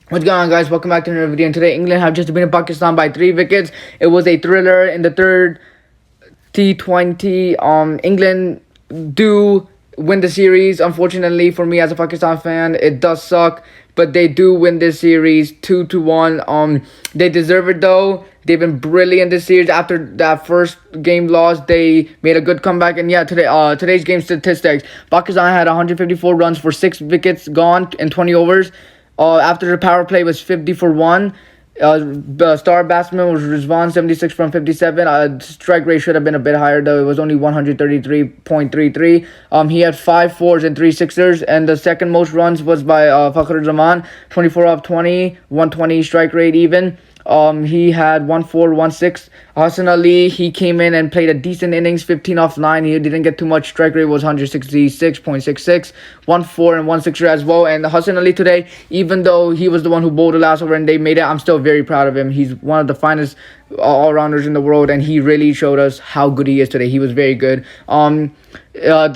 What's going on, guys? Welcome back to another video. And today, England have just beaten Pakistan by 3 wickets. It was a thriller in the third T20. England do win the series. Unfortunately for me as a Pakistan fan, it does suck, but they do win this series 2-1. They deserve it though. They've been brilliant this series. After that first game loss, they made a good comeback. And yeah, today's game statistics: Pakistan had 154 runs for 6 wickets gone in 20 overs. After the power play was 50 for 1. The star batsman was Rizwan, 76 from 57. Strike rate should have been a bit higher though. It was only 133.33. He had 5 fours and 3 sixers, and the second most runs was by Fakhr Zaman, 24 off 20, 120 strike rate even. He had 1 4, 1 6. Hasan Ali, he came in and played a decent innings, 15 off 9. He didn't get too much. Strike rate was 166.66, 1 4 and 1 6 as well. And Hasan Ali today, even though he was the one who bowled the last over and they made it, I'm still very proud of him. He's one of the finest all-rounders in the world, and he really showed us how good he is today. He was very good. The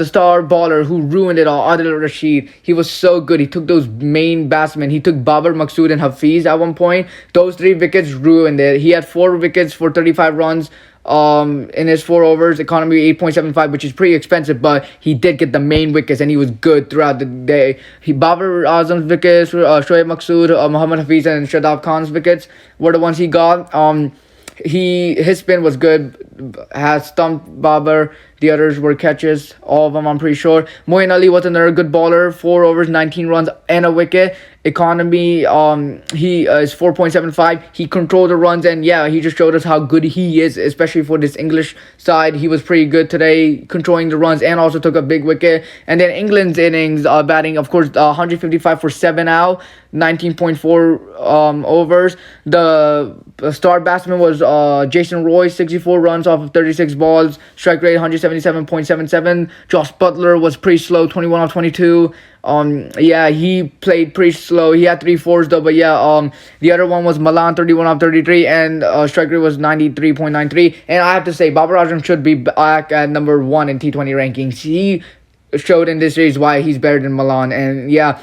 star baller who ruined it all, Adil Rashid, he was so good. He took those main batsmen. He took Babar, Maqsood, and Hafeez at one point. Those 3 wickets ruined it. He had 4 wickets for 35 runs in his 4 overs, economy 8.75, which is pretty expensive, but he did get the main wickets and he was good throughout the day. Babar Azam's wickets, Shoaib Maqsood, Mohammed Hafeez, and Shadab Khan's wickets were the ones he got. His spin was good, has stumped Babar. The others were catches, all of them I'm pretty sure. Moeen Ali was another good bowler, 4 overs, 19 runs and a wicket. Economy, he is 4.75. He controlled the runs, and yeah, he just showed us how good he is, especially for this English side. He was pretty good today, controlling the runs, and also took a big wicket. And then England's innings, batting, of course, 155 for 7 out, 19.4 overs. The star batsman was Jason Roy, 64 runs off of 36 balls, strike rate 177.77. Josh Butler was pretty slow, 21 off 22. Yeah, he played pretty slow. He had 3 fours though, but yeah, the other one was Malan, 31 off 33, and strike rate was 93.93. And I have to say, Babar Azam should be back at number 1 in T20 rankings. He showed in this series why he's better than Malan, and yeah.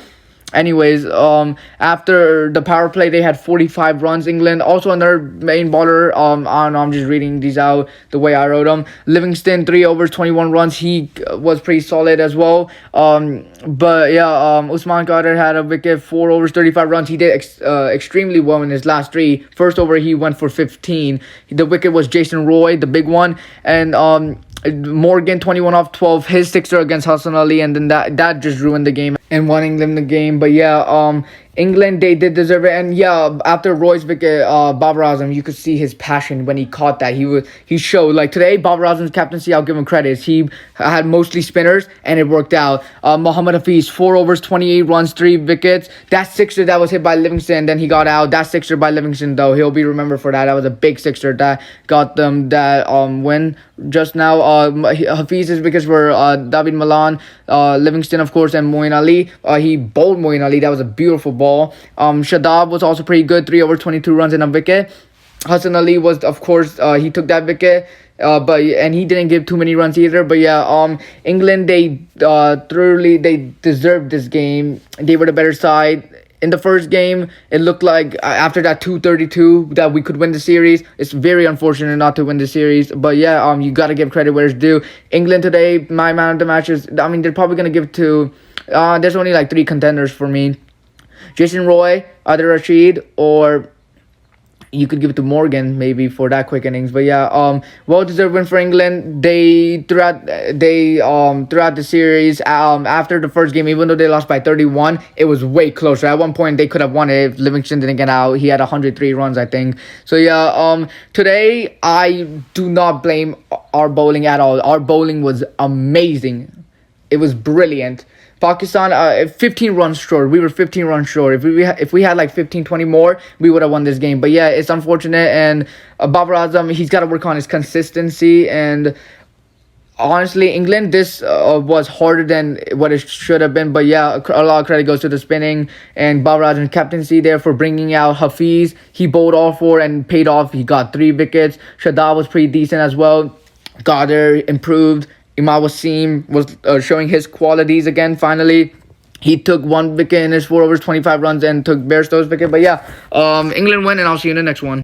Anyways, after the power play, they had 45 runs. England, also another main bowler. I don't know, I'm just reading these out the way I wrote them. Livingstone, 3 overs, 21 runs. He was pretty solid as well. But yeah, Usman Carter had a wicket, 4 overs, 35 runs. He did extremely well in his last 3. First over, he went for 15. The wicket was Jason Roy, the big one, and Morgan, 21 off 12, his sixer against Hasan Ali, and then that just ruined the game and won England the game. But yeah, England, they did deserve it. And yeah, after Roy's wicket, Babar Azam, you could see his passion when he caught that. He showed, like today, Babar Azam's captaincy, I'll give him credit. He had mostly spinners and it worked out. Mohammed Hafeez, 4 overs, 28 runs, 3 wickets. That sixer that was hit by Livingstone, then he got out. That sixer by Livingstone, though, he'll be remembered for that. That was a big sixer that got them that win just now. Hafeez's wickets were David Malan, Livingstone, of course, and Moeen Ali. He bowled Moeen Ali. That was a beautiful ball. Shadab was also pretty good, 3 over 22 runs and a wicket. Hasan Ali was, of course, he took that wicket, and he didn't give too many runs either. But yeah, England, they thoroughly, they deserved this game. They were the better side. In the first game, it looked like after that 232 that we could win the series. It's very unfortunate not to win the series, but yeah, you got to give credit where it's due. England today, my man of the match is, I mean, they're probably going to give to, there's only like 3 contenders for me. Jason Roy, Adil Rashid, or you could give it to Morgan maybe for that quick innings. But yeah, well-deserved win for England. They throughout the series, after the first game, even though they lost by 31, it was way closer. At one point, they could have won it if Livingstone didn't get out. He had 103 runs, I think. So yeah, today I do not blame our bowling at all. Our bowling was amazing. It was brilliant. Pakistan, 15 runs short. We were 15 runs short. If we had like 15, 20 more, we would have won this game. But yeah, it's unfortunate. And Babar Azam, he's got to work on his consistency. And honestly, England, this was harder than what it should have been. But yeah, a lot of credit goes to the spinning and Babar Azam's captaincy there for bringing out Hafeez. He bowled all 4 and paid off. He got 3 wickets. Shadab was pretty decent as well. Gardner improved. Imam Wasim was showing his qualities again finally. He took 1 wicket in his 4 overs, 25 runs, and took Bairstow's wicket. But yeah, England win, and I'll see you in the next one.